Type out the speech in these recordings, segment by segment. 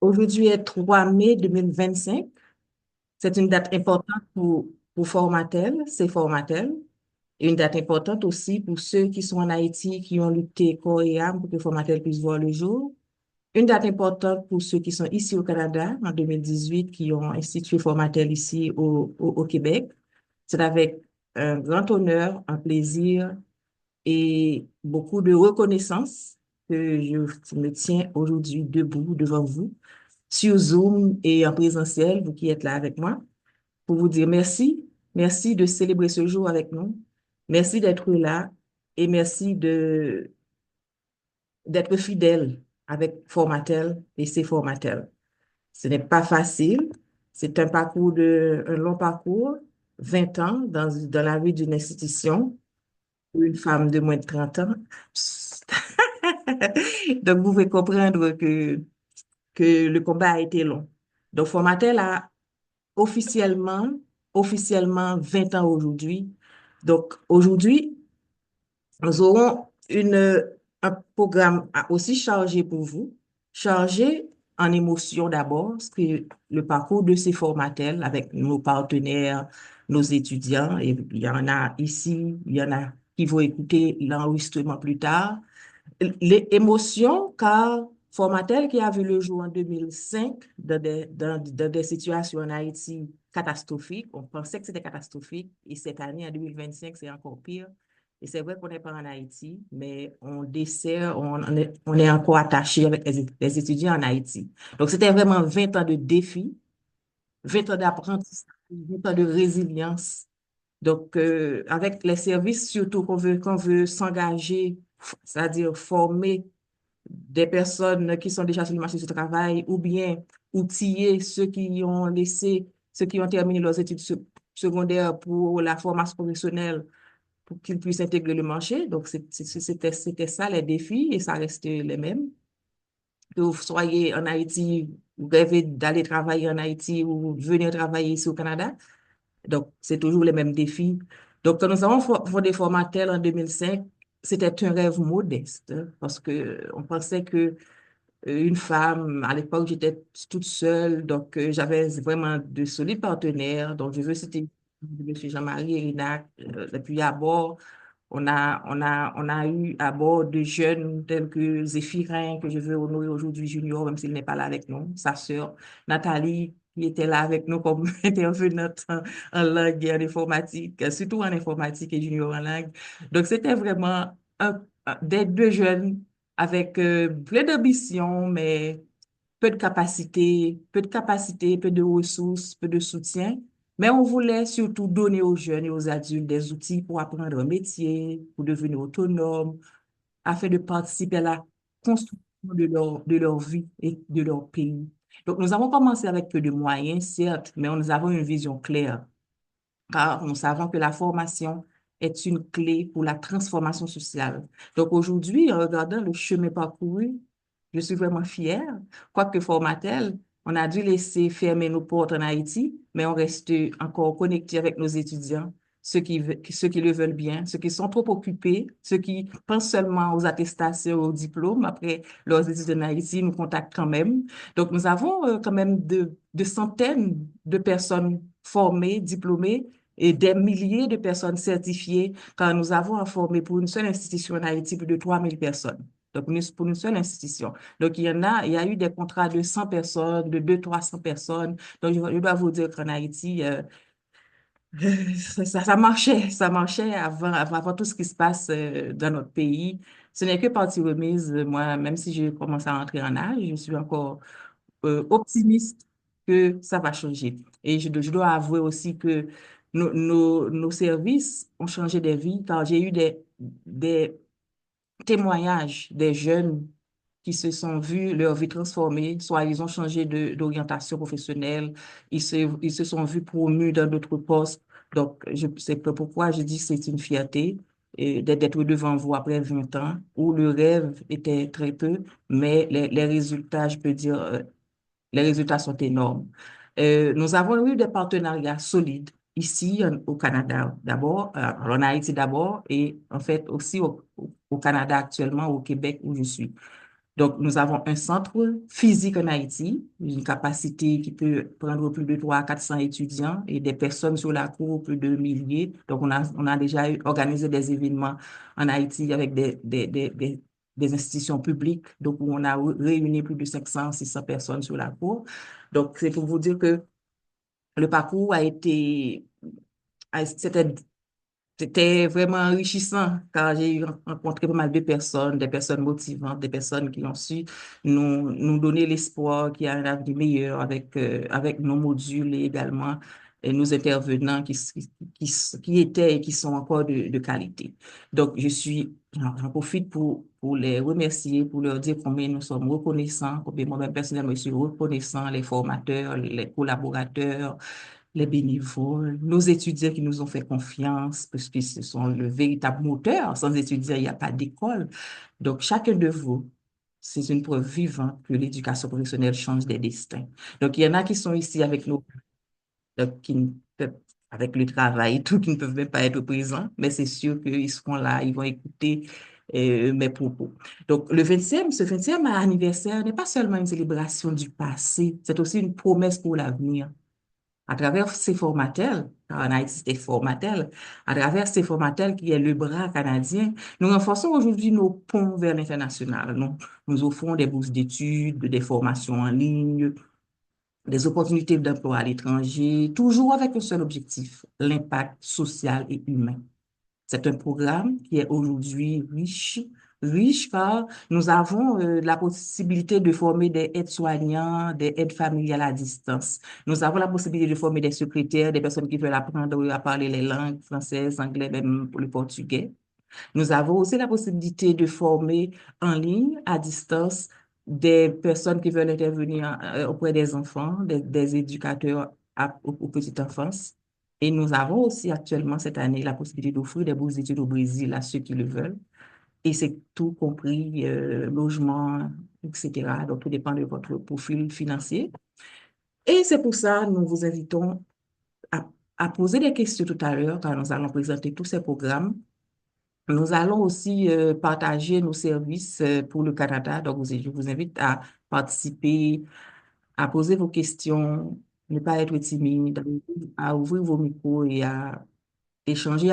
Aujourd'hui est 3 mai 2025. C'est une date importante pour Formatel, c'est Formatel. Et une date importante aussi pour ceux qui sont en Haïti, qui ont lutté corps et âme pour que Formatel puisse voir le jour. Une date importante pour ceux qui sont ici au Canada en 2018, qui ont institué Formatel ici au Québec. C'est avec un grand honneur, un plaisir et beaucoup de reconnaissance que je me tiens aujourd'hui debout devant vous sur Zoom et en présentiel, vous qui êtes là avec moi, pour vous dire merci. Merci de célébrer ce jour avec nous. Merci d'être là et merci d'être fidèle avec Formatel et ses Formatel. Ce n'est pas facile. C'est un long parcours, 20 ans dans la vie d'une institution pour une femme de moins de 30 ans. Donc, vous pouvez comprendre que le combat a été long. Donc, Formatel a officiellement, officiellement 20 ans aujourd'hui. Donc, aujourd'hui, nous aurons un programme aussi chargé pour vous, chargé en émotions d'abord, ce que le parcours de ces formatels avec nos partenaires, nos étudiants, et il y en a ici, il y en a qui vont écouter l'enregistrement plus tard. Les émotions, car Formatel qui a vu le jour en 2005 dans des situations en Haïti catastrophiques, on pensait que c'était catastrophique, et cette année, en 2025, c'est encore pire. Et c'est vrai qu'on n'est pas en Haïti, mais on dessert, on est encore attaché avec les étudiants en Haïti. Donc, c'était vraiment 20 ans de défis, 20 ans d'apprentissage, 20 ans de résilience. Donc, avec les services, surtout qu'on veut s'engager, c'est-à-dire former des personnes qui sont déjà sur le marché du travail ou bien outiller ceux qui ont terminé leurs études secondaires pour la formation professionnelle pour qu'ils puissent intégrer le marché. Donc, c'était ça les défis et ça reste les mêmes. Que vous soyez en Haïti, vous rêvez d'aller travailler en Haïti ou venir travailler ici au Canada. Donc, c'est toujours les mêmes défis. Donc, quand nous avons fondé Formatel en 2005, c'était un rêve modeste hein, parce que on pensait que une femme, à l'époque, j'étais toute seule, donc j'avais vraiment de solides partenaires. Donc, je veux citer M. Jean-Marie Erinac, depuis à bord. On a eu à bord de jeunes tels que Zéphirin, que je veux honorer aujourd'hui junior, même s'il n'est pas là avec nous, sa sœur Nathalie, qui était là avec nous comme intervenante en langue et en informatique, surtout en informatique et junior en langue. Donc, c'était vraiment des deux jeunes avec plein d'ambition, mais peu de ressources, peu de soutien. Mais on voulait surtout donner aux jeunes et aux adultes des outils pour apprendre un métier, pour devenir autonome, afin de participer à la construction de leur vie et de leur pays. Donc, nous avons commencé avec peu de moyens, certes, mais nous avons une vision claire car nous savons que la formation est une clé pour la transformation sociale. Donc aujourd'hui, en regardant le chemin parcouru, je suis vraiment fière. Quoique formatel, on a dû laisser fermer nos portes en Haïti, mais on reste encore connecté avec nos étudiants, ceux qui le veulent bien, ceux qui sont trop occupés, ceux qui pensent seulement aux attestations, aux diplômes. Après leurs études en Haïti, nous contactent quand même. Donc nous avons quand même de centaines de personnes formées, diplômées, et des milliers de personnes certifiées, car nous avons formé pour une seule institution en Haïti plus de 3000 personnes. Donc, pour une seule institution. Donc, il y a eu des contrats de 100 personnes, de 200-300 personnes. Donc, je dois vous dire qu'en Haïti, ça marchait avant tout ce qui se passe dans notre pays. Ce n'est que partie remise. Moi, même si je commence à entrer en âge, je suis encore optimiste que ça va changer. Et je dois avouer aussi que nos services ont changé des vies, car j'ai eu des témoignages des jeunes qui se sont vus leur vie transformée, soit ils ont changé d'orientation professionnelle, ils se sont vus promus dans d'autres postes. Donc, c'est pourquoi je dis que c'est une fierté d'être devant vous après 20 ans, où le rêve était très peu, mais les résultats, je peux dire, les résultats sont énormes. Nous avons eu des partenariats solides ici au Canada d'abord, en Haïti d'abord, et en fait aussi au Canada actuellement, au Québec où je suis. Donc, nous avons un centre physique en Haïti, une capacité qui peut prendre plus de 300 à 400 étudiants et des personnes sur la cour, plus de milliers. Donc, on a déjà organisé des événements en Haïti avec des institutions publiques, donc où on a réuni plus de 500, 600 personnes sur la cour. Donc, c'est pour vous dire que le parcours c'était vraiment enrichissant car j'ai rencontré pas mal de personnes, des personnes motivantes, des personnes qui ont su nous donner l'espoir qu'il y a un avenir meilleur avec nos modules et également nos intervenants qui étaient et qui sont encore de qualité. Donc, j'en profite pour les remercier, pour leur dire combien nous sommes reconnaissants, combien moi-même personnellement je suis reconnaissant, les formateurs, les collaborateurs, les bénévoles, nos étudiants qui nous ont fait confiance, parce que ce sont le véritable moteur. Sans étudiants, il n'y a pas d'école. Donc, chacun de vous, c'est une preuve vivante que l'éducation professionnelle change des destins. Donc, il y en a qui sont ici avec nous, donc, avec le travail et tout, qui ne peuvent même pas être présents, mais c'est sûr qu'ils seront là, ils vont écouter mes propos. Donc, ce 20e anniversaire n'est pas seulement une célébration du passé, c'est aussi une promesse pour l'avenir à travers ces formateurs, car en Haïti c'était formatel, à travers ces formatels qui est le bras canadien, nous renforçons aujourd'hui nos ponts vers l'international. Nous offrons des bourses d'études, des formations en ligne, des opportunités d'emploi à l'étranger, toujours avec un seul objectif, l'impact social et humain. C'est un programme qui est aujourd'hui riche car nous avons la possibilité de former des aides-soignants, des aides familiales à distance. Nous avons la possibilité de former des secrétaires, des personnes qui veulent apprendre à parler les langues françaises, anglais, même pour le portugais. Nous avons aussi la possibilité de former en ligne, à distance, des personnes qui veulent intervenir auprès des enfants, des éducateurs aux petites enfances. Et nous avons aussi actuellement cette année la possibilité d'offrir des bourses d'études au Brésil à ceux qui le veulent. Et c'est tout compris, logement, etc. Donc, tout dépend de votre profil financier. Et c'est pour ça, nous vous invitons à, à poser des questions tout à l'heure quand nous allons présenter tous ces programmes. Nous allons aussi partager nos services pour le Canada. Donc, je vous invite à participer, à poser vos questions, ne pas être timide, à ouvrir vos micros et à échanger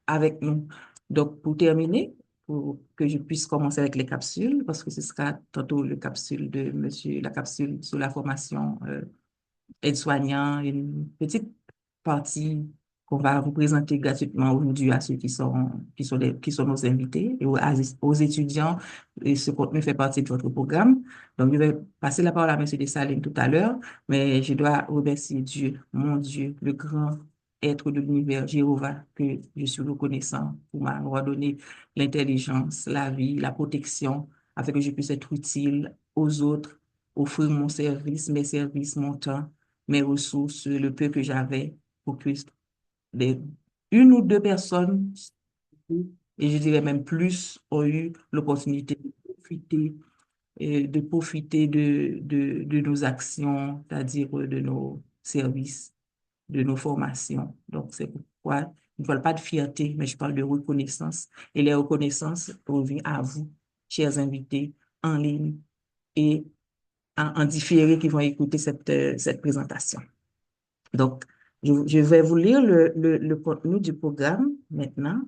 avec nous. Donc, pour terminer, pour que je puisse commencer avec les capsules, parce que ce sera tantôt la capsule sur la formation aide-soignant, une petite partie qu'on va vous présenter gratuitement aujourd'hui à ceux qui sont nos invités et aux étudiants. Et ce contenu fait partie de votre programme. Donc, je vais passer la parole à M. Dessalines tout à l'heure, mais je dois remercier Dieu, mon Dieu, le grand être de l'univers, Jéhovah, que je suis reconnaissant pour m'avoir donné l'intelligence, la vie, la protection, afin que je puisse être utile aux autres, offrir mon service, mes services, mon temps, mes ressources, le peu que j'avais pour que des, une ou deux personnes, et je dirais même plus, ont eu l'opportunité de profiter de nos actions, c'est-à-dire de nos services, de nos formations. Donc, c'est pourquoi je ne parle pas de fierté, mais je parle de reconnaissance. Et les reconnaissances reviennent à vous, chers invités, en ligne et en différé qui vont écouter cette présentation. Donc, je vais vous lire le contenu du programme maintenant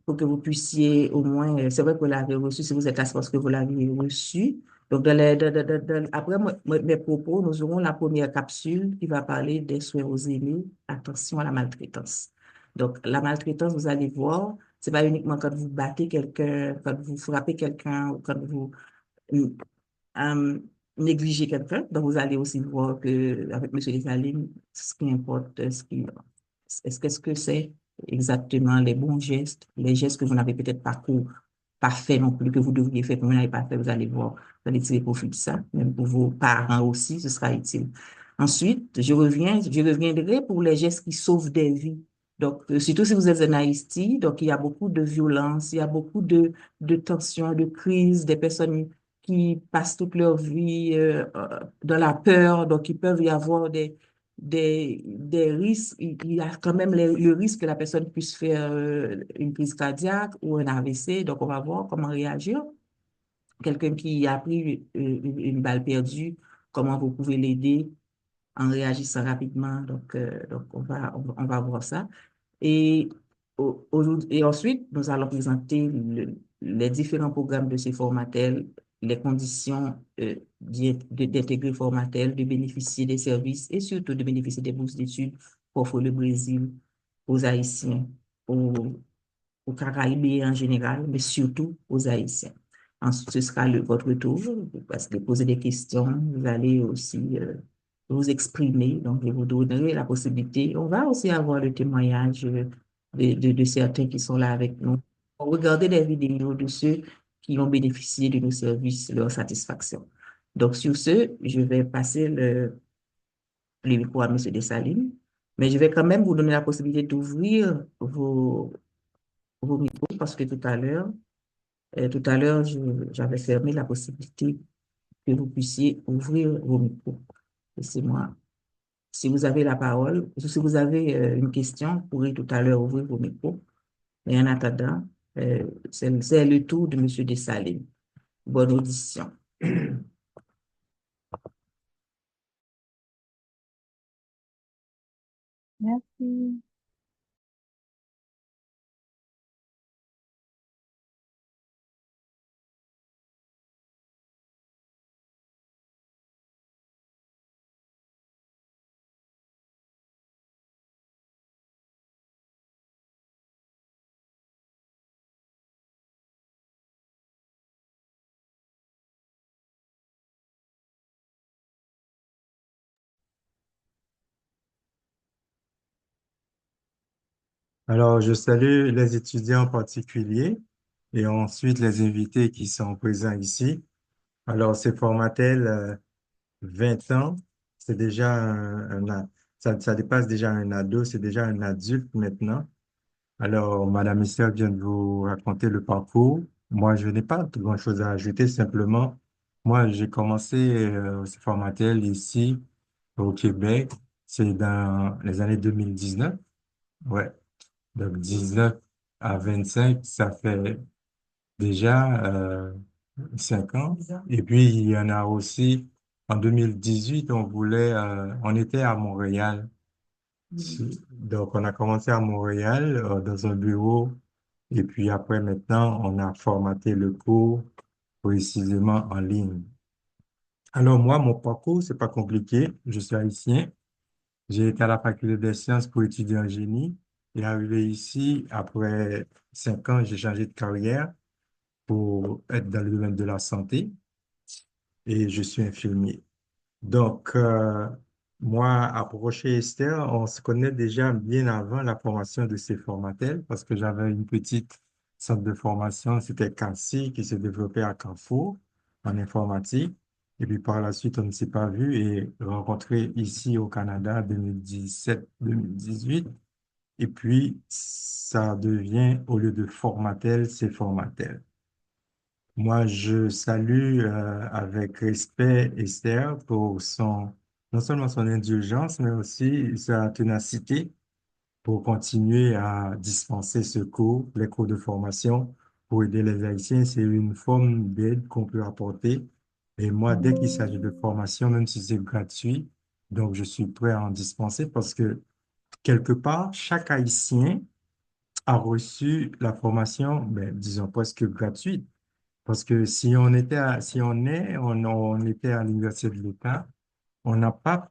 pour que vous puissiez au moins, c'est vrai que vous l'avez reçu, si vous êtes là, c'est parce que vous l'avez reçu. Donc, après mes propos, nous aurons la première capsule qui va parler des soins aux aînés, attention à la maltraitance. Donc, la maltraitance, vous allez voir, c'est pas uniquement quand vous battez quelqu'un, quand vous frappez quelqu'un ou quand vous euh, négliger quelqu'un. Donc, vous allez aussi voir que avec M. Dessalines, ce qui importe, qu'est-ce que c'est exactement les bons gestes, les gestes que vous n'avez peut-être pas fait non plus, que vous devriez faire, que vous n'avez pas fait, vous allez voir, vous allez tirer profit de ça, même pour vos parents aussi, ce sera utile. Ensuite, je reviendrai pour les gestes qui sauvent des vies. Donc, surtout si vous êtes en Haïti, donc il y a beaucoup de violence, il y a beaucoup de tensions, de crises, des personnes qui passent toute leur vie dans la peur, donc il peut y avoir des risques. Il y a quand même le risque que la personne puisse faire une crise cardiaque ou un AVC, donc on va voir comment réagir. quelqu'un qui a pris une balle perdue, comment vous pouvez l'aider en réagissant rapidement. Donc on va voir ça. Et, et ensuite, nous allons présenter les différents programmes de ces formatels, les conditions d'intégrer Formatel, de bénéficier des services et surtout de bénéficier des bourses d'études qu'offre le Brésil aux Haïtiens, aux, aux Caraïbes en général, mais surtout aux Haïtiens. Ensuite, ce sera votre tour, parce que poser des questions, vous allez aussi vous exprimer, donc je vous donnerai la possibilité. On va aussi avoir le témoignage de certains qui sont là avec nous. Regardez des vidéos de ceux qui ont bénéficié de nos services, leur satisfaction. Donc, sur ce, je vais passer le micro à M. Dessalines, mais je vais quand même vous donner la possibilité d'ouvrir vos micros parce que tout à l'heure, j'avais fermé la possibilité que vous puissiez ouvrir vos micros. Laissez-moi. Si vous avez la parole, ou si vous avez une question, vous pourrez tout à l'heure ouvrir vos micros. Mais en attendant, c'est le tour de M. Dessalines. Bonne audition. Merci. Alors, je salue les étudiants en particulier et ensuite les invités qui sont présents ici. Alors, c'est Formatel 20 ans, c'est déjà ça dépasse déjà un ado, c'est déjà un adulte maintenant. Alors, Madame Esther vient de vous raconter le parcours. Moi, je n'ai pas grand-chose à ajouter, simplement, moi, j'ai commencé ce Formatel ici au Québec, c'est dans les années 2019. Ouais. Donc 19 à 25, ça fait déjà 5 ans. Et puis, il y en a aussi, en 2018, on était à Montréal. Donc, on a commencé à Montréal, dans un bureau. Et puis après, maintenant, on a formaté le cours précisément en ligne. Alors, moi, mon parcours, c'est pas compliqué. Je suis haïtien. J'ai été à la faculté des sciences pour étudier en génie et arrivé ici, après 5 ans, j'ai changé de carrière pour être dans le domaine de la santé et je suis infirmier. Donc, moi, approché Esther, on se connaît déjà bien avant la formation de ces formatels parce que j'avais une petite centre de formation, c'était CACI qui s'est développé à Carrefour en informatique. Et puis par la suite, on ne s'est pas vu et rencontré ici au Canada 2017-2018. Et puis, ça devient, au lieu de formatel, c'est formatel. Moi, je salue avec respect Esther pour non seulement son indulgence, mais aussi sa ténacité pour continuer à dispenser ce cours, les cours de formation pour aider les Haïtiens. C'est une forme d'aide qu'on peut apporter. Et moi, dès qu'il s'agit de formation, même si c'est gratuit, donc je suis prêt à en dispenser parce que quelque part, chaque Haïtien a reçu la formation, ben, disons presque gratuite. Parce que si on était à l'Université de l'État, on n'a pas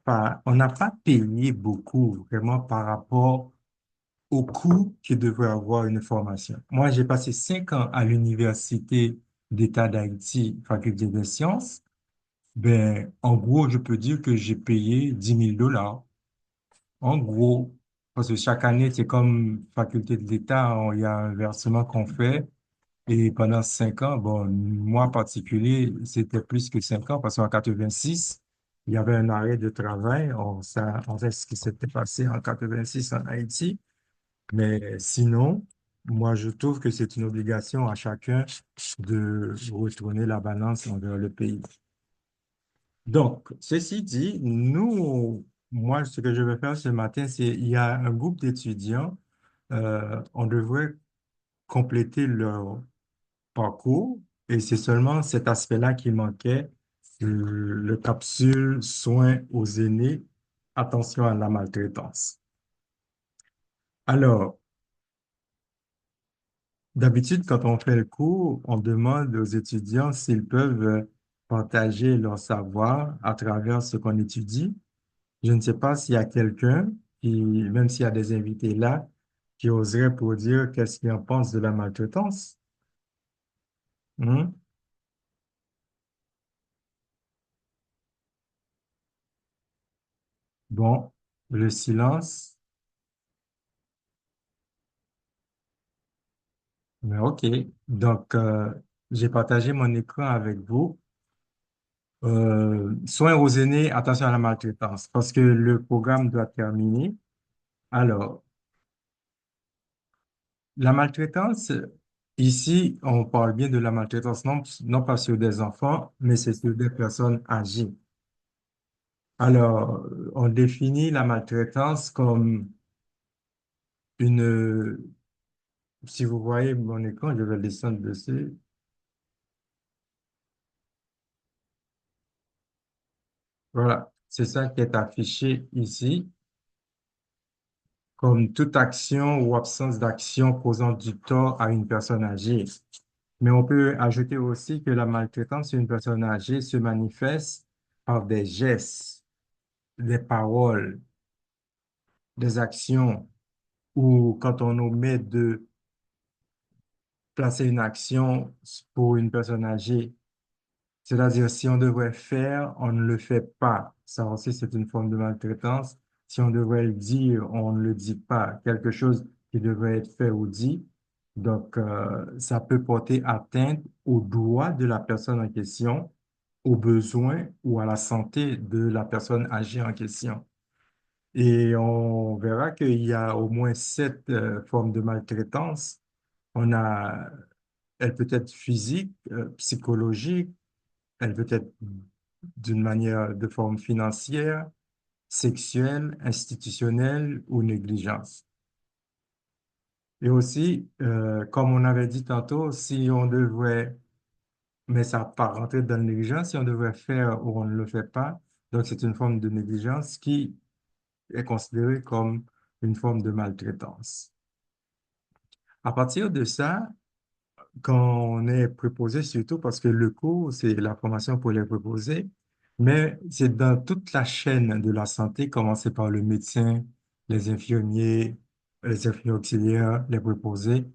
payé beaucoup vraiment par rapport au coût que devrait avoir une formation. Moi, j'ai passé 5 ans à l'Université d'État d'Haïti, faculté des sciences. Ben, en gros, je peux dire que j'ai payé 10 000 $. En gros, parce que chaque année, c'est comme faculté de l'État, il y a un versement qu'on fait. Et pendant 5 ans, bon, moi en particulier, c'était plus que 5 ans parce qu'en 86, il y avait un arrêt de travail. On sait ce qui s'était passé en 86 en Haïti. Mais sinon, moi, je trouve que c'est une obligation à chacun de retourner la balance envers le pays. Donc, ceci dit, moi, ce que je vais faire ce matin, il y a un groupe d'étudiants, on devrait compléter leur parcours Et c'est seulement cet aspect-là qui manquait, le capsule soins aux aînés, attention à la maltraitance. Alors, d'habitude, quand on fait le cours, on demande aux étudiants s'ils peuvent partager leur savoir à travers ce qu'on étudie. Je ne sais pas s'il y a quelqu'un qui, même s'il y a des invités là, qui oserait pour dire qu'est-ce qu'il en pense de la maltraitance. Hmm? Bon, le silence, mais OK. Donc, j'ai partagé mon écran avec vous. Soins aux aînés, attention à la maltraitance, parce que le programme doit terminer. Alors, la maltraitance, ici, on parle bien de la maltraitance, non pas sur des enfants, mais c'est sur des personnes âgées. Alors, on définit la maltraitance comme une, si vous voyez mon écran, je vais descendre dessus. Voilà, c'est ça qui est affiché ici, comme toute action ou absence d'action causant du tort à une personne âgée. Mais on peut ajouter aussi que la maltraitance sur une personne âgée se manifeste par des gestes, des paroles, des actions, ou quand on omet de placer une action pour une personne âgée. C'est-à-dire, si on devrait faire, on ne le fait pas. Ça aussi, c'est une forme de maltraitance. Si on devrait le dire, on ne le dit pas. Quelque chose qui devrait être fait ou dit. Donc, ça peut porter atteinte aux droits de la personne en question, aux besoins ou à la santé de la personne âgée en question. Et on verra qu'il y a au moins sept formes de maltraitance. On a, elle peut être physique, psychologique, elle peut être d'une manière de forme financière, sexuelle, institutionnelle ou négligence. Et aussi, comme on avait dit tantôt, si on devrait, mais ça n'a pas rentré dans la négligence, si on devrait faire ou on ne le fait pas, donc c'est une forme de négligence qui est considérée comme une forme de maltraitance. À partir de ça, quand on est préposé, surtout parce que le cours, c'est la formation pour les préposés, mais c'est dans toute la chaîne de la santé, commencer par le médecin, les infirmiers auxiliaires, les préposés.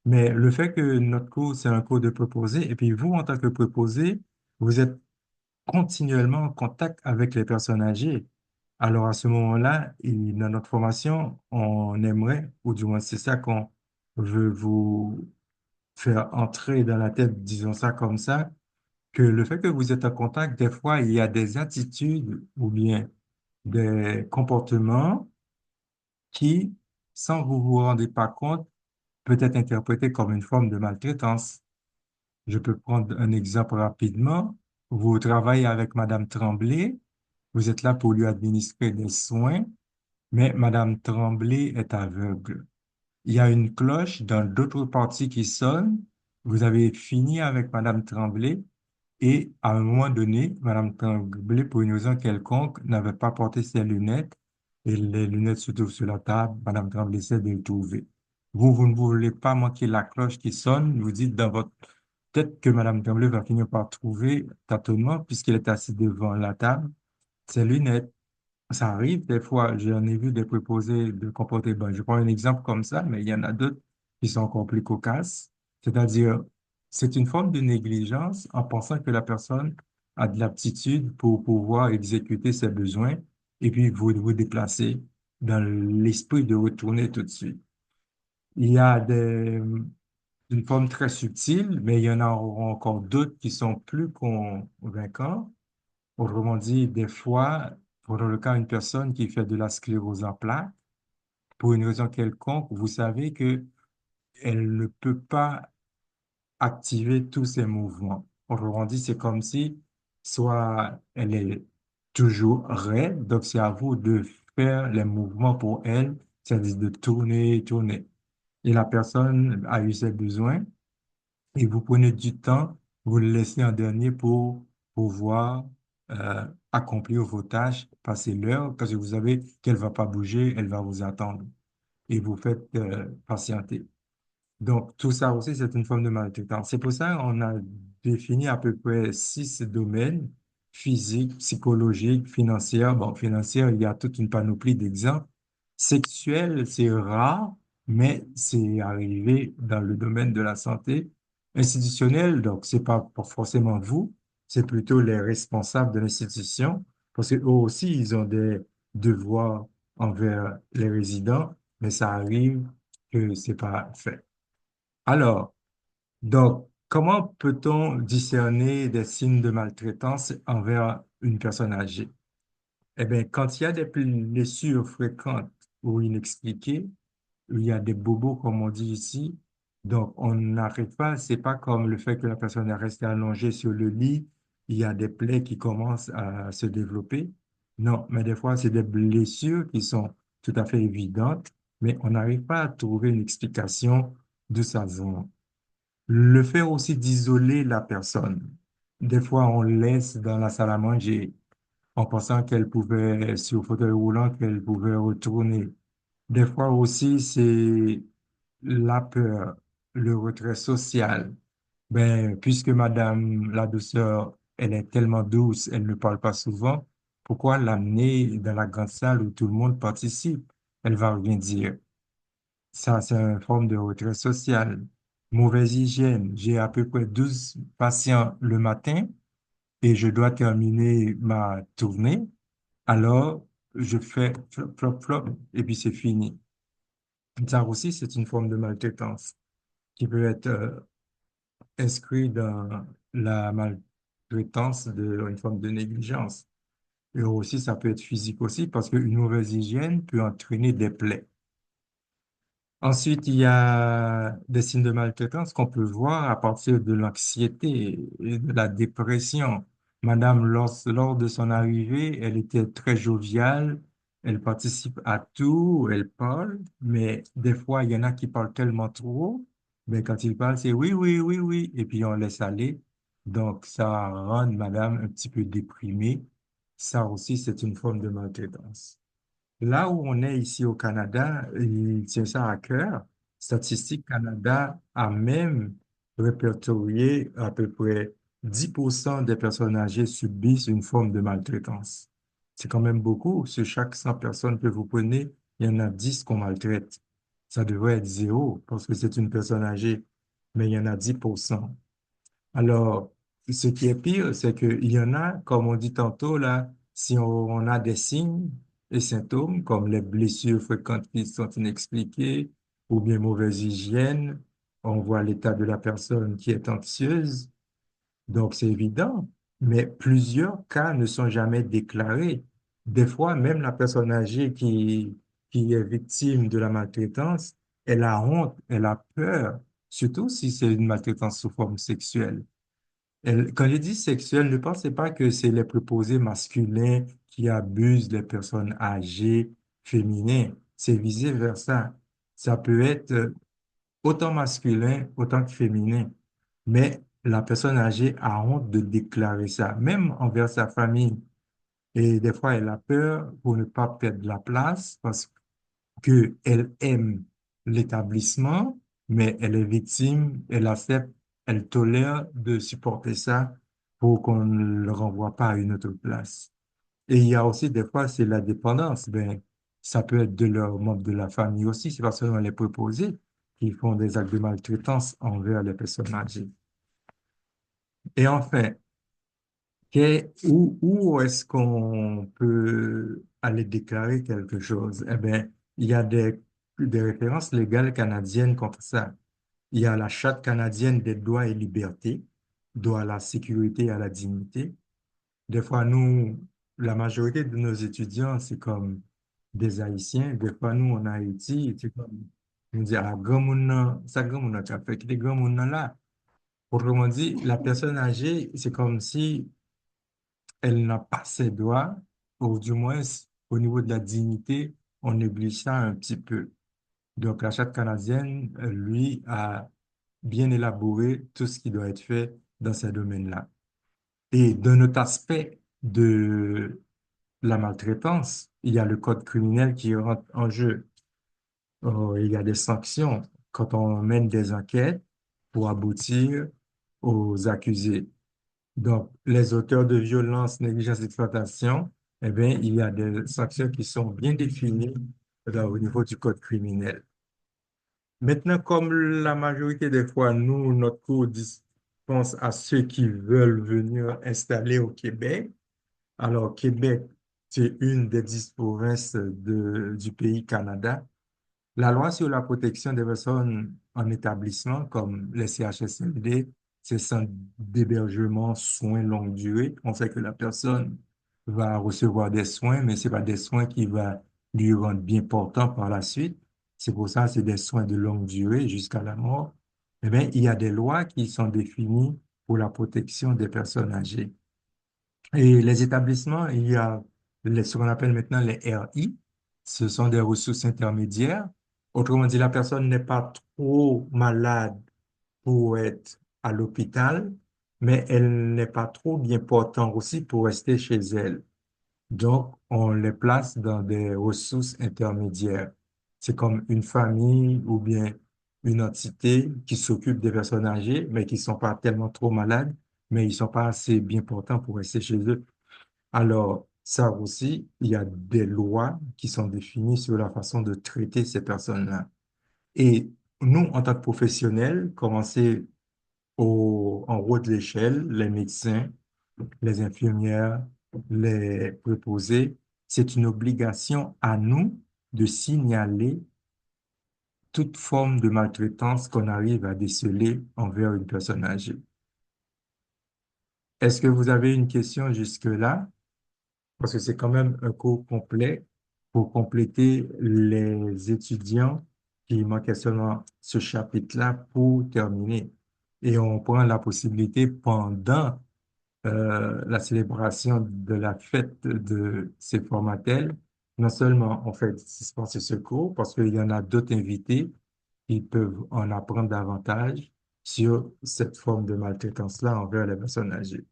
Mais le fait que notre cours, c'est un cours de préposés, et puis vous, en tant que préposé, vous êtes continuellement en contact avec les personnes âgées. Alors à ce moment-là, dans notre formation, on aimerait, ou du moins c'est ça qu'on veut vous faire entrer dans la tête, disons ça comme ça, que le fait que vous êtes en contact, des fois, il y a des attitudes ou bien des comportements qui, sans vous vous rendez pas compte, peut être interprétés comme une forme de maltraitance. Je peux prendre un exemple rapidement. Vous travaillez avec Madame Tremblay, vous êtes là pour lui administrer des soins, mais Madame Tremblay est aveugle. Il y a une cloche dans d'autres parties qui sonne. Vous avez fini avec Madame Tremblay et à un moment donné, Madame Tremblay, pour une raison quelconque, n'avait pas porté ses lunettes et les lunettes se trouvent sur la table. Madame Tremblay essaie de les trouver. Vous ne voulez pas manquer la cloche qui sonne. Vous dites dans votre tête que Madame Tremblay va finir par trouver tâtonnement puisqu'elle est assise devant la table ses lunettes. Ça arrive des fois, j'en ai vu des préposés de comporter, ben, je prends un exemple comme ça, mais il y en a d'autres qui sont encore plus cocasses. C'est-à-dire, c'est une forme de négligence en pensant que la personne a de l'aptitude pour pouvoir exécuter ses besoins et puis vous déplacer dans l'esprit de retourner tout de suite. Il y a une forme très subtile, mais il y en a encore d'autres qui sont plus convaincants. Autrement dit, des fois, pour le cas d'une personne qui fait de la sclérose en plaques, pour une raison quelconque, vous savez que elle ne peut pas activer tous ses mouvements. Autrement dit, c'est comme si soit elle est toujours raide, donc c'est à vous de faire les mouvements pour elle, c'est-à-dire de tourner, tourner. Et la personne a eu ses besoins et vous prenez du temps vous le laissez en dernier pour pouvoir accomplir vos tâches, passer l'heure, parce que vous savez qu'elle va pas bouger, elle va vous attendre et vous faites patienter. Donc, tout ça aussi, c'est une forme de maltraitance. C'est pour ça qu'on a défini à peu près 6 domaines: physique, psychologique, financière. Bon, financière, il y a toute une panoplie d'exemples. Sexuel, c'est rare, mais c'est arrivé dans le domaine de la santé. Institutionnel, donc, c'est pas forcément vous, c'est plutôt les responsables de l'institution, parce qu'eux aussi, ils ont des devoirs envers les résidents, mais ça arrive que c'est pas fait. Alors, donc, comment peut-on discerner des signes de maltraitance envers une personne âgée? Eh bien, quand il y a des blessures fréquentes ou inexpliquées, il y a des bobos, comme on dit ici, donc on n'arrête pas, c'est pas comme le fait que la personne est restée allongée sur le lit, il y a des plaies qui commencent à se développer. Non, mais des fois, c'est des blessures qui sont tout à fait évidentes, mais on n'arrive pas à trouver une explication de ça. Le fait aussi d'isoler la personne. Des fois, on laisse dans la salle à manger en pensant qu'elle pouvait, sur le fauteuil roulant, qu'elle pouvait retourner. Des fois aussi, c'est la peur, le retrait social. Ben, puisque Madame la douceur, elle est tellement douce, elle ne parle pas souvent, pourquoi l'amener dans la grande salle où tout le monde participe? Elle va rien dire. Ça, c'est une forme de retrait social. Mauvaise hygiène. J'ai à peu près 12 patients le matin et je dois terminer ma tournée. Alors, je fais flop, flop, flop et puis c'est fini. Ça aussi, c'est une forme de maltraitance qui peut être inscrite dans la maltraitance de une forme de négligence. Et aussi, ça peut être physique aussi parce qu'une mauvaise hygiène peut entraîner des plaies. Ensuite, il y a des signes de maltraitance qu'on peut voir à partir de l'anxiété et de la dépression. Madame, lors de son arrivée, elle était très joviale, elle participe à tout, elle parle, mais des fois, il y en a qui parlent tellement trop, mais quand ils parlent, c'est oui, oui, oui, oui, et puis on laisse aller. Donc, ça rend Madame un petit peu déprimée. Ça aussi, c'est une forme de maltraitance. Là où on est ici au Canada, il tient ça à cœur. Statistique Canada a même répertorié à peu près 10% des personnes âgées subissent une forme de maltraitance. C'est quand même beaucoup. Sur chaque 100 personnes que vous prenez, il y en a 10 qu'on maltraite. Ça devrait être zéro parce que c'est une personne âgée, mais il y en a 10%. Alors, ce qui est pire, c'est qu'il y en a, comme on dit tantôt, là, si on a des signes et symptômes, comme les blessures fréquentes qui sont inexpliquées, ou bien mauvaise hygiène, on voit l'état de la personne qui est anxieuse, donc c'est évident, mais plusieurs cas ne sont jamais déclarés. Des fois, même la personne âgée qui est victime de la maltraitance, elle a honte, elle a peur, surtout si c'est une maltraitance sous forme sexuelle. Quand je dis sexuel, ne pensez pas que c'est les préposés masculins qui abusent des personnes âgées, féminines. C'est vice-versa. Ça peut être autant masculin, autant que féminin. Mais la personne âgée a honte de déclarer ça, même envers sa famille. Et des fois, elle a peur pour ne pas perdre la place parce qu'elle aime l'établissement, mais elle est victime, elle accepte, elle tolère de supporter ça pour qu'on ne le renvoie pas à une autre place. Et il y a aussi des fois, c'est la dépendance. Ben, ça peut être de leurs membres de la famille aussi, c'est pas seulement les préposés qui font des actes de maltraitance envers les personnes âgées. Et enfin, où est-ce qu'on peut aller déclarer quelque chose? Eh bien, il y a des références légales canadiennes contre ça. Il y a la Charte canadienne des droits et libertés, droit à la sécurité et à la dignité. Des fois, nous, la majorité de nos étudiants, c'est comme des Haïtiens. Des fois, nous, en Haïti, c'est comme, on dit, ah, grand moun nan, ça grand moun nan, tu as fait que les grands moun nan là. Autrement dit, la personne âgée, c'est comme si elle n'a pas ses droits, ou du moins au niveau de la dignité, on néglige ça un petit peu. Donc la charte canadienne, lui, a bien élaboré tout ce qui doit être fait dans ces domaines-là. Et d'un autre aspect de la maltraitance, il y a le code criminel qui rentre en jeu. Il y a des sanctions quand on mène des enquêtes pour aboutir aux accusés. Donc, les auteurs de violences, négligence, exploitation, eh bien, il y a des sanctions qui sont bien définies au niveau du code criminel. Maintenant, comme la majorité des fois, nous, notre cours pense à ceux qui veulent venir installer au Québec. Alors, Québec, c'est une des 10 provinces du pays Canada. La loi sur la protection des personnes en établissement, comme les CHSLD, ces centres d'hébergement, soins longue durée, on sait que la personne va recevoir des soins, mais c'est pas des soins qui va lui rendre bien portant par la suite. C'est pour ça, c'est des soins de longue durée jusqu'à la mort. Eh bien, il y a des lois qui sont définies pour la protection des personnes âgées. Et les établissements, il y a ce qu'on appelle maintenant les RI. Ce sont des ressources intermédiaires. Autrement dit, la personne n'est pas trop malade pour être à l'hôpital, mais elle n'est pas trop bien portante aussi pour rester chez elle. Donc, on les place dans des ressources intermédiaires. C'est comme une famille ou bien une entité qui s'occupe des personnes âgées, mais qui sont pas tellement trop malades, mais ils sont pas assez bien portants pour rester chez eux. Alors, ça aussi, il y a des lois qui sont définies sur la façon de traiter ces personnes-là. Et nous, en tant que professionnels, commencer en haut de l'échelle, les médecins, les infirmières, les préposés, c'est une obligation à nous de signaler toute forme de maltraitance qu'on arrive à déceler envers une personne âgée. Est-ce que vous avez une question jusque-là? Parce que c'est quand même un cours complet pour compléter les étudiants qui manquaient seulement ce chapitre-là pour terminer. Et on prend la possibilité pendant la célébration de la fête de ces formatels, non seulement on fait dispenser ce cours, parce qu'il y en a d'autres invités qui peuvent en apprendre davantage sur cette forme de maltraitance-là envers les personnes âgées.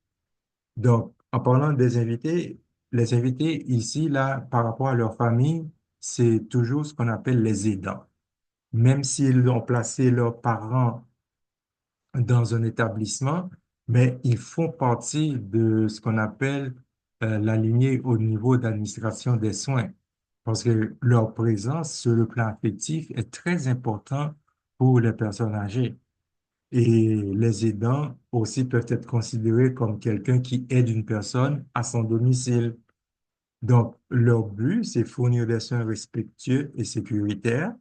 Donc, en parlant des invités, les invités ici, là, par rapport à leur famille, c'est toujours ce qu'on appelle les aidants. Même s'ils ont placé leurs parents dans un établissement, mais ils font partie de ce qu'on appelle la lignée au niveau d'administration des soins, parce que leur présence sur le plan affectif est très important pour les personnes âgées. Et les aidants aussi peuvent être considérés comme quelqu'un qui aide une personne à son domicile. Donc, leur but, c'est fournir des soins respectueux et sécuritaires,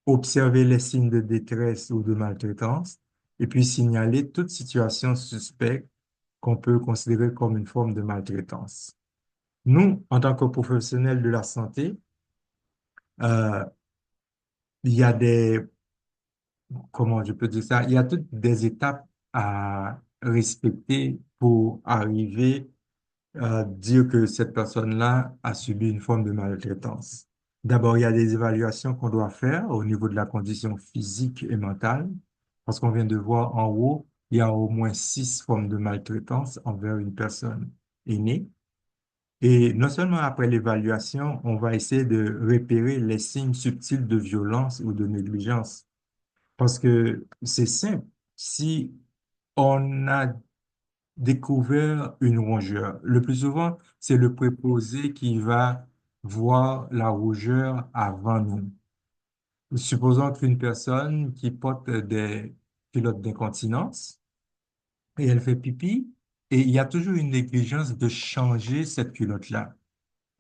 observer les signes de détresse ou de maltraitance, et puis signaler toute situation suspecte qu'on peut considérer comme une forme de maltraitance. Nous, en tant que professionnels de la santé, euh, il y a comment je peux dire ça, il y a toutes des étapes à respecter pour arriver à dire que cette personne-là a subi une forme de maltraitance. D'abord, il y a des évaluations qu'on doit faire au niveau de la condition physique et mentale, parce qu'on vient de voir en haut, il y a au moins 6 formes de maltraitance envers une personne aînée. Et non seulement après l'évaluation, on va essayer de repérer les signes subtils de violence ou de négligence. Parce que c'est simple. Si on a découvert une rougeur, le plus souvent, c'est le préposé qui va voir la rougeur avant nous. Supposons qu'une personne qui porte des culottes d'incontinence et elle fait pipi, et il y a toujours une négligence de changer cette culotte-là.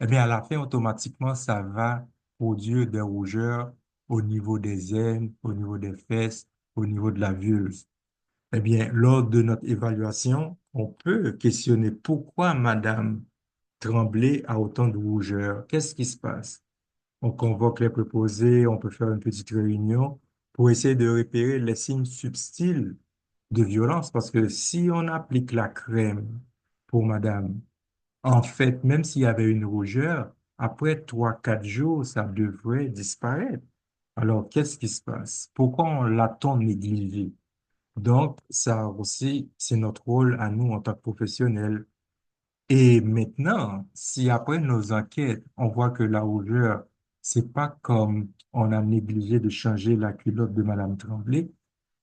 Eh bien, à la fin, automatiquement, ça va produire des rougeurs au niveau des aines, au niveau des fesses, au niveau de la vulve. Eh bien, lors de notre évaluation, on peut questionner pourquoi Madame Tremblay a autant de rougeurs. Qu'est-ce qui se passe? On convoque les préposés, on peut faire une petite réunion pour essayer de repérer les signes subtils de violence, parce que si on applique la crème pour Madame, en fait, même s'il y avait une rougeur, après 3, 4 jours, ça devrait disparaître. Alors, qu'est-ce qui se passe? Pourquoi on l'a-t-on négligé? Donc, ça aussi, c'est notre rôle à nous en tant que professionnels. Et maintenant, si après nos enquêtes, on voit que la rougeur, c'est pas comme on a négligé de changer la culotte de Madame Tremblay,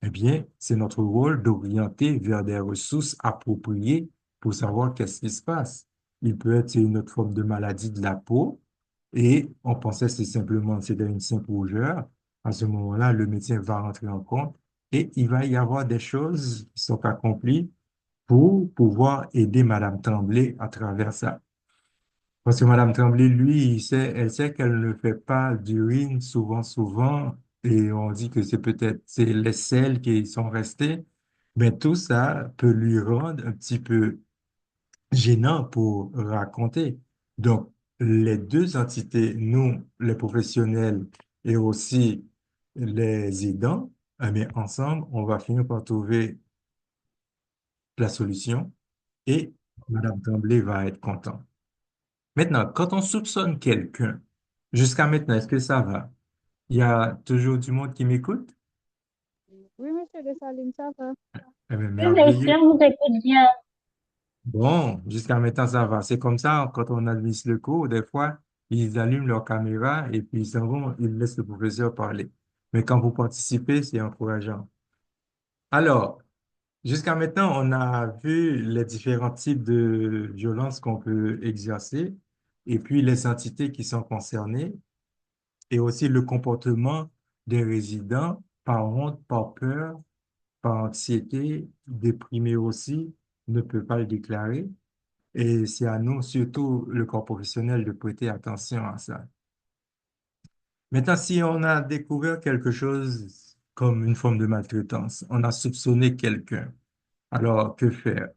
eh bien, c'est notre rôle d'orienter vers des ressources appropriées pour savoir qu'est-ce qui se passe. Il peut être une autre forme de maladie de la peau et on pensait que c'est simplement, c'était une simple rougeur. À ce moment-là, le médecin va rentrer en compte et il va y avoir des choses qui sont accomplies pour pouvoir aider Madame Tremblay à travers ça. Parce que Madame Tremblay, lui, elle sait qu'elle ne fait pas d'urine souvent, et on dit que c'est peut-être c'est les selles qui sont restées, mais tout ça peut lui rendre un petit peu gênant pour raconter. Donc, les deux entités, nous, les professionnels et aussi les aidants, eh bien, ensemble, on va finir par trouver la solution et Madame Tremblay va être contente. Maintenant, quand on soupçonne quelqu'un, jusqu'à maintenant, est-ce que ça va? Il y a toujours du monde qui m'écoute? Oui, monsieur Dessalines, ça va. Eh bien, Oui, monsieur, merveilleux. on vous écoute bien. Bon, jusqu'à maintenant, ça va. C'est comme ça, quand on administre le cours, des fois, ils allument leur caméra et puis ils s'en vont, ils laissent le professeur parler. Mais quand vous participez, c'est encourageant. Alors, jusqu'à maintenant, on a vu les différents types de violences qu'on peut exercer et puis les entités qui sont concernées et aussi le comportement des résidents par honte, par peur, par anxiété, déprimés aussi, ne peut pas le déclarer. Et c'est à nous, surtout le corps professionnel, de prêter attention à ça. Maintenant, si on a découvert quelque chose comme une forme de maltraitance, on a soupçonné quelqu'un, alors que faire?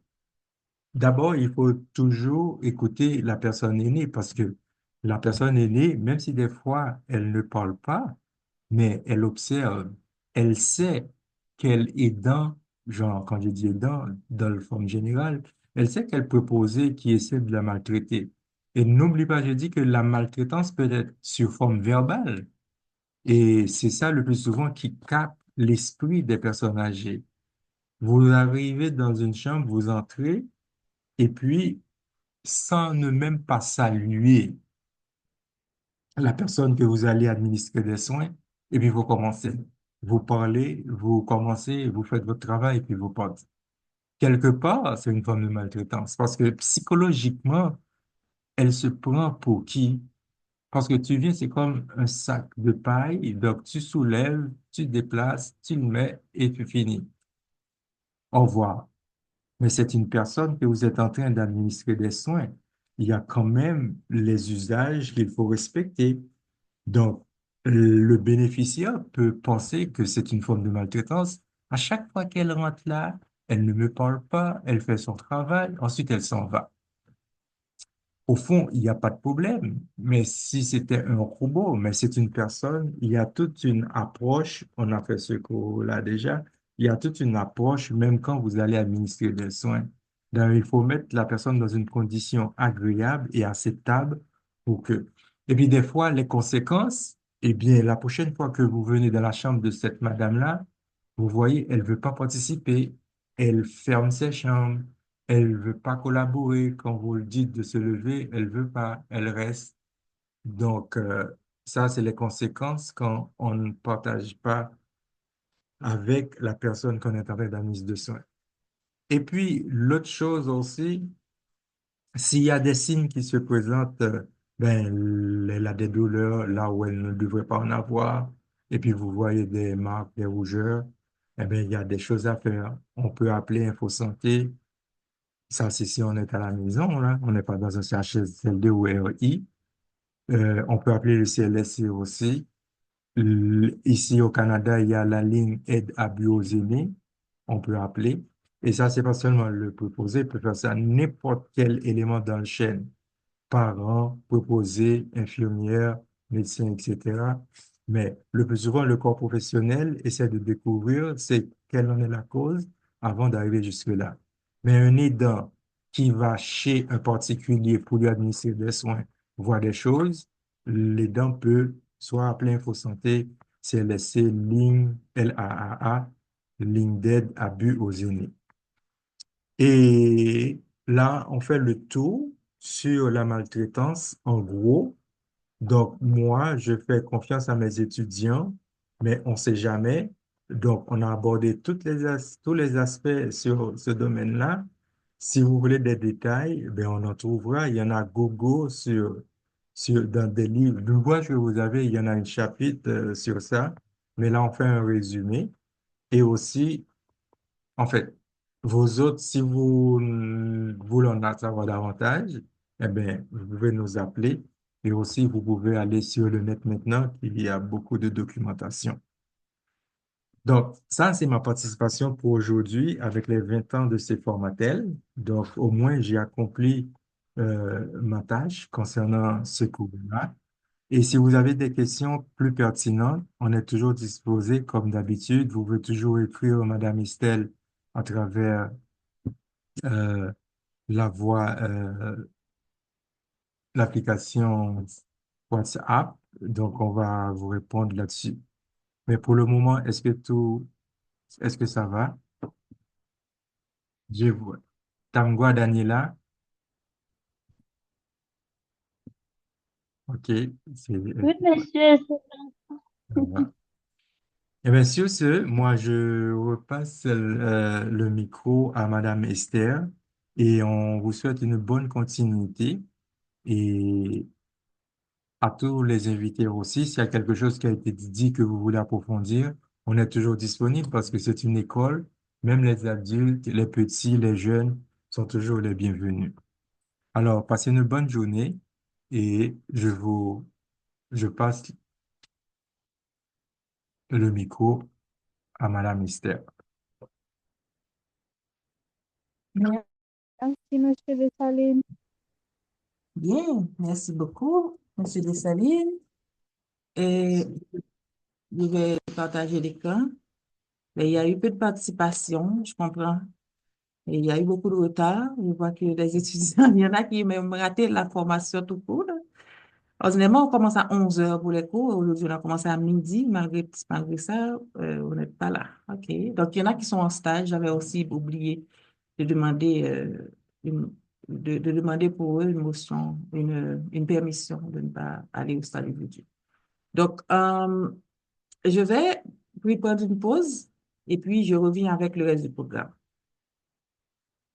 D'abord, il faut toujours écouter la personne aînée parce que la personne aînée, même si des fois elle ne parle pas, mais elle observe, elle sait qu'elle est dans, genre, quand je dis dans le forme générale, elle sait qu'elle peut poser qui essaie de la maltraiter. Et n'oublie pas, je dis que la maltraitance peut être sur forme verbale. Et c'est ça le plus souvent qui capte l'esprit des personnes âgées. Vous arrivez dans une chambre, vous entrez, et puis, sans ne même pas saluer la personne que vous allez administrer des soins, et puis vous commencez. Vous parlez, vous commencez, vous faites votre travail, et puis vous partez. Quelque part, c'est une forme de maltraitance, parce que psychologiquement, elle se prend pour qui? Parce que tu viens, c'est comme un sac de paille, donc tu soulèves, tu déplaces, tu le mets, et tu finis. Au revoir. Mais c'est une personne que vous êtes en train d'administrer des soins. Il y a quand même les usages qu'il faut respecter. Donc, le bénéficiaire peut penser que c'est une forme de maltraitance. À chaque fois qu'elle rentre là, elle ne me parle pas, elle fait son travail, ensuite elle s'en va. Au fond, il n'y a pas de problème, mais si c'était un robot, mais c'est une personne, il y a toute une approche, on a fait ce cours-là déjà, il y a toute une approche, même quand vous allez administrer des soins. Donc, il faut mettre la personne dans une condition agréable et acceptable pour que. Et puis, des fois, les conséquences, eh bien, la prochaine fois que vous venez dans la chambre de cette madame-là, vous voyez, elle veut pas participer, elle ferme ses chambres, elle veut pas collaborer. Quand vous le dites de se lever, elle veut pas, elle reste. Donc, ça, c'est les conséquences quand on ne partage pas avec la personne qu'on est en train d'administrer de soins. Et puis, l'autre chose aussi, s'il y a des signes qui se présentent, ben, elle a des douleurs là où elle ne devrait pas en avoir, et puis vous voyez des marques, des rougeurs, eh bien, il y a des choses à faire. On peut appeler Info Santé. Ça, c'est si on est à la maison, là. On n'est pas dans un CHSLD ou RI. On peut appeler le CLSC aussi. Ici au Canada, il y a la ligne aide à biosémie. On peut appeler. Et ça, c'est pas seulement le préposé, il peut faire ça n'importe quel élément dans le chaîne parents, préposés, infirmières, médecins, etc. Mais le plus souvent, le corps professionnel essaie de découvrir c'est quelle en est la cause avant d'arriver jusque-là. Mais un aidant qui va chez un particulier pour lui administrer des soins, voir des choses, l'aidant peut soit appeler Info Santé, CLSC, ligne LAAA, ligne d'aide abus aux aînés. Et là, on fait le tour sur la maltraitance en gros. Donc, moi, je fais confiance à mes étudiants, mais on ne sait jamais. Donc, on a abordé tous les aspects sur ce domaine-là. Si vous voulez des détails, ben, on en trouvera. Il y en a gogo dans des livres d'ouvrages que vous avez. Il y en a un chapitre sur ça. Mais là, on fait un résumé. Et aussi, en fait, vos autres, si vous voulez en savoir davantage, eh bien, vous pouvez nous appeler et aussi vous pouvez aller sur le net maintenant, il y a beaucoup de documentation. Donc, ça, c'est ma participation pour aujourd'hui avec les 20 ans de ces formatels. Donc, au moins, j'ai accompli ma tâche concernant ce cours-là. Et si vous avez des questions plus pertinentes, on est toujours disposé, comme d'habitude. Vous pouvez toujours écrire à Madame Estelle à travers euh, la voix, l'application WhatsApp. Donc, on va vous répondre là-dessus. Mais pour le moment, est-ce que ça va? Je vois. Tamgwa Daniela. OK. Oui, monsieur, Voilà. Eh bien, sur ce, moi, je repasse le micro à Madame Esther et on vous souhaite une bonne continuité. Et à tous les invités aussi, s'il y a quelque chose qui a été dit que vous voulez approfondir, on est toujours disponible parce que c'est une école. Même les adultes, les petits, les jeunes sont toujours les bienvenus. Alors, passez une bonne journée et je passe le micro à Madame Esther. merci, monsieur Dessalines. Bien, merci beaucoup, Monsieur Dessalines. Et je vais partager l'écran. Mais il y a eu peu de participation, je comprends. Et il y a eu beaucoup de retard. Je vois que les étudiants, il y en a qui ont même raté la formation tout court, là. Ordinairement, on commence à 11 heures pour les cours. Aujourd'hui, on a commencé à midi. Malgré ça, on n'est pas là. OK. Donc, il y en a qui sont en stage. J'avais aussi oublié de demander, une- de demander pour eux une motion, une permission de ne pas aller au stade aujourd'hui. Donc, je vais puis prendre une pause et puis je reviens avec le reste du programme.